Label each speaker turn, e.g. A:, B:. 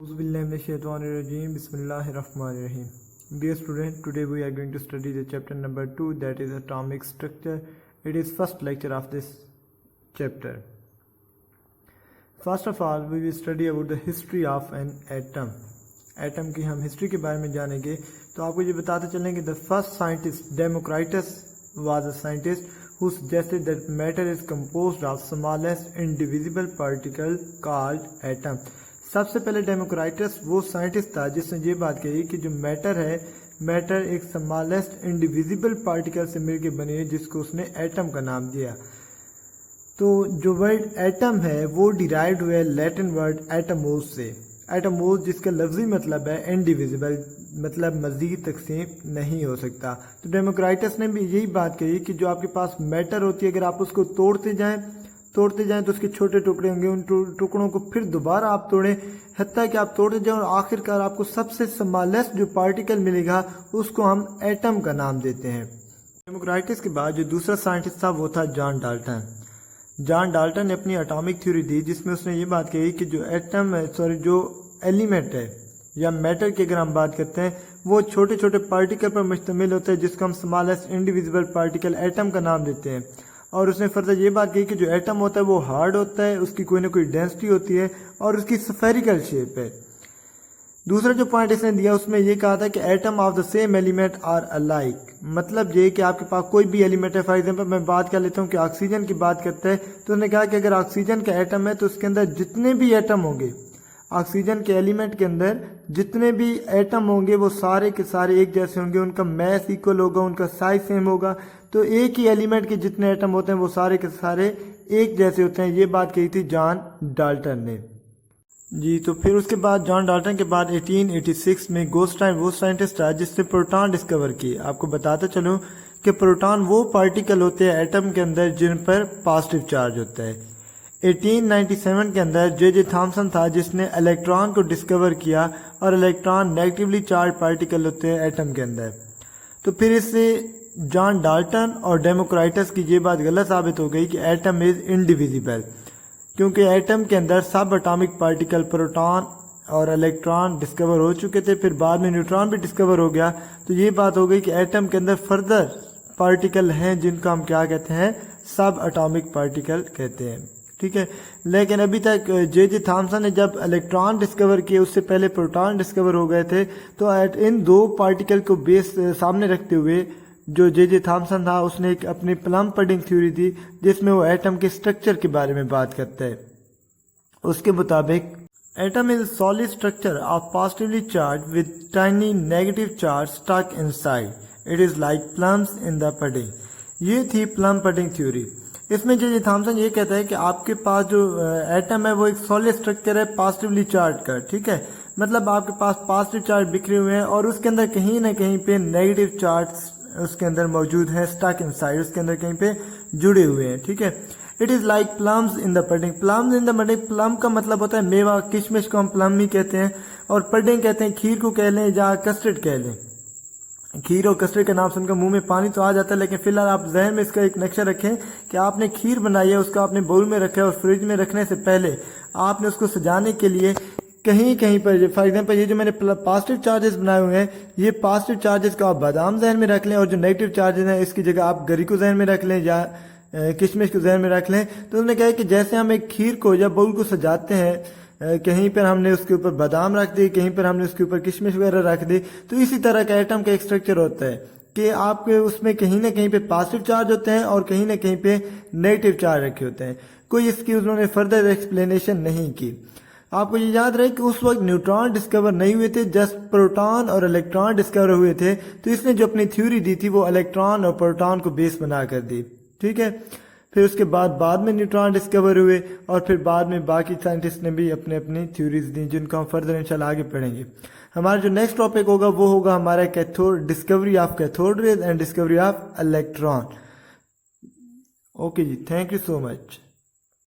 A: Auzubillahiminash-shaytanir-rajim. Bismillahir-rahmanir-rahim. Dear student, today we are going to study the chapter number 2, that is atomic structure. It is first lecture of this chapter. First of all, we will study about the history of an atom. Atom की हम history के बारे में जानेंगे. तो आपको ये बताते चलें कि the first scientist Democritus was a scientist who suggested that matter is composed of smallest indivisible particle called atom. सबसे पहले डेमोक्राइटस वो साइंटिस्ट था जिसने ये बात कही कि जो मैटर एक स्मॉलेस्ट इंडिविजिबल पार्टिकल से मिलकर बनी है, जिसको उसने एटम का नाम दिया. तो जो वर्ड एटम है वो डिराइव्ड हुआ है लैटिन वर्ड एटमोस से. एटमोस जिसका लफ्जी मतलब है इंडिविजिबल, मतलब मजीद तकसीम नहीं हो सकता. तो डेमोक्राइटस ने भी यही बात कही कि जो आपके पास मैटर होती है, अगर आप उसको तोड़ते जाएं तो उसके छोटे टुकड़े होंगे. उन टुकड़ों को फिर दोबारा आप तोड़ें, हत्ता कि आप तोड़ते जाएं और आखिरकार आपको सबसे स्मॉलेस्ट जो पार्टिकल मिलेगा उसको हम एटम का नाम देते हैं. डेमोक्राइटस के बाद जो दूसरा साइंटिस्ट था वो था जॉन डाल्टन. जॉन डाल्टन ने अपनी एटॉमिक थ्योरी दी, जिसमें उसने ये बात कही कि जो एलिमेंट है या मैटर की अगर हम बात करते हैं वो छोटे छोटे पार्टिकल पर मुश्तमिल होता है, जिसको हम स्मॉलेस्ट इंडिविजिबल पार्टिकल एटम का नाम देते हैं. और उसने फर्दर ये बात कही कि जो एटम होता है वो हार्ड होता है, उसकी कोई ना कोई डेंसिटी होती है और उसकी स्फेरिकल शेप है. दूसरा जो पॉइंट इसने दिया उसमें ये कहा था कि atom of the same element are alike. मतलब ये कि आपके पास कोई भी एलिमेंट है, फॉर एग्जांपल मैं बात कर लेता हूँ कि ऑक्सीजन की बात करते हैं, तो उसने कहा कि अगर ऑक्सीजन का एटम है तो उसके अंदर जितने भी एटम होंगे, ऑक्सीजन के एलिमेंट के अंदर जितने भी एटम होंगे वो सारे के सारे एक जैसे होंगे, उनका मैस इक्वल होगा, उनका साइज सेम होगा. तो एक ही एलिमेंट के जितने एटम होते हैं वो सारे के सारे एक जैसे होते हैं. ये बात कही थी जॉन डाल्टन ने जी. तो फिर उसके बाद जॉन डाल्टन के बाद 1886 में गोस्टाइन वो साइंटिस्ट था जिसने प्रोटॉन डिस्कवर की. आपको बताते चलूं कि प्रोटॉन वो पार्टिकल होते हैं एटम के अंदर जिन पर पॉजिटिव चार्ज होता है. 1897 के अंदर जे थॉमसन था जिसने इलेक्ट्रॉन को डिस्कवर किया, और इलेक्ट्रॉन नेगेटिवली चार्ज पार्टिकल होते हैं एटम के अंदर. तो फिर इससे जॉन डाल्टन और डेमोक्राइटस की ये बात गलत साबित हो गई कि एटम इज इंडिविजिबल, क्योंकि एटम के अंदर सब एटॉमिक पार्टिकल प्रोटॉन और इलेक्ट्रॉन डिस्कवर हो चुके थे. फिर बाद में न्यूट्रॉन भी डिस्कवर हो गया. तो ये बात हो गई कि एटम के अंदर फर्दर पार्टिकल हैं जिनको हम क्या कहते हैं, सब एटॉमिक पार्टिकल कहते हैं. ठीक है, लेकिन अभी तक जे थॉमसन ने जब इलेक्ट्रॉन डिस्कवर किए उससे पहले प्रोटॉन डिस्कवर हो गए थे. तो इन दो पार्टिकल को बेस सामने रखते हुए जो जे थॉमसन था उसने एक अपनी प्लम पडिंग थ्योरी दी, जिसमें वो एटम के स्ट्रक्चर के बारे में बात करता है. उसके मुताबिक atom is solid structure of positively charge with tiny negative charge stuck inside. It is like plums in the pudding. ये थी प्लम पडिंग थ्योरी. इसमें जे थॉमसन ये कहता है कि आपके पास जो एटम है वो एक सॉलिड स्ट्रक्चर है पॉजिटिवली चार्ज का. ठीक है, मतलब आपके पास पॉजिटिव चार्ज बिखरे हुए हैं और उसके अंदर कहीं ना कहीं पे नेगेटिव चार्ज उसके अंदर मौजूद है, स्टक इनसाइड, उसके अंदर कहीं पे जुड़े हुए हैं. ठीक है, it is like plums in the pudding. Plums in the pudding, plum का मतलब होता है मेवा, किशमिश को हम प्लम ही कहते हैं, और पडिंग कहते हैं खीर को कह लें या कस्टर्ड कह लें. खीर और कस्टर्ड का नाम सुनकर मुंह में पानी तो आ जाता है, लेकिन फिलहाल आप जहन में इसका एक नक्शा रखें कि आपने खीर बनाई है, उसको आपने बाउल में रखा है और फ्रिज में रखने से पहले आपने उसको सजाने के लिए कहीं कहीं पर, फॉर एग्जाम्पल ये जो मैंने पॉजिटिव चार्जेस बनाए हुए हैं, ये पॉजिटिव चार्जेस को आप बादाम जहन में रख लें, और जो नेगेटिव चार्जेस हैं इसकी जगह आप गरी को जहन में रख लें या किशमिश को जहन में रख लें. तो उन्होंने कहा कि जैसे हम एक खीर को या बाउल को सजाते हैं, कहीं पर हमने उसके ऊपर बादाम रख दी, कहीं पर हमने उसके ऊपर किशमिश वगैरह रख दी, तो इसी तरह का एटम का एक स्ट्रक्चर होता है कि आपके उसमें कहीं ना कहीं पे पॉजिटिव चार्ज होते हैं और कहीं ना कहीं पे नेगेटिव चार्ज रखे होते हैं. कोई इसकी उन्होंने फर्दर एक्सप्लेनेशन नहीं की. आपको ये याद रहे कि उस वक्त न्यूट्रॉन डिस्कवर नहीं हुए थे, जस्ट प्रोटॉन और इलेक्ट्रॉन डिस्कवर हुए थे. तो इसने जो अपनी थ्योरी दी थी वो इलेक्ट्रॉन और प्रोटॉन को बेस बना कर दी. ठीक है, फिर उसके बाद में न्यूट्रॉन डिस्कवर हुए, और फिर बाद में बाकी साइंटिस्ट ने भी अपने अपनी थ्योरीज दी, जिनको हम फर्दर इंशाल्लाह आगे पढ़ेंगे. हमारा जो नेक्स्ट टॉपिक होगा वो होगा हमारा cathode, discovery of cathode rays and discovery of electron. Okay ji, thank you so much.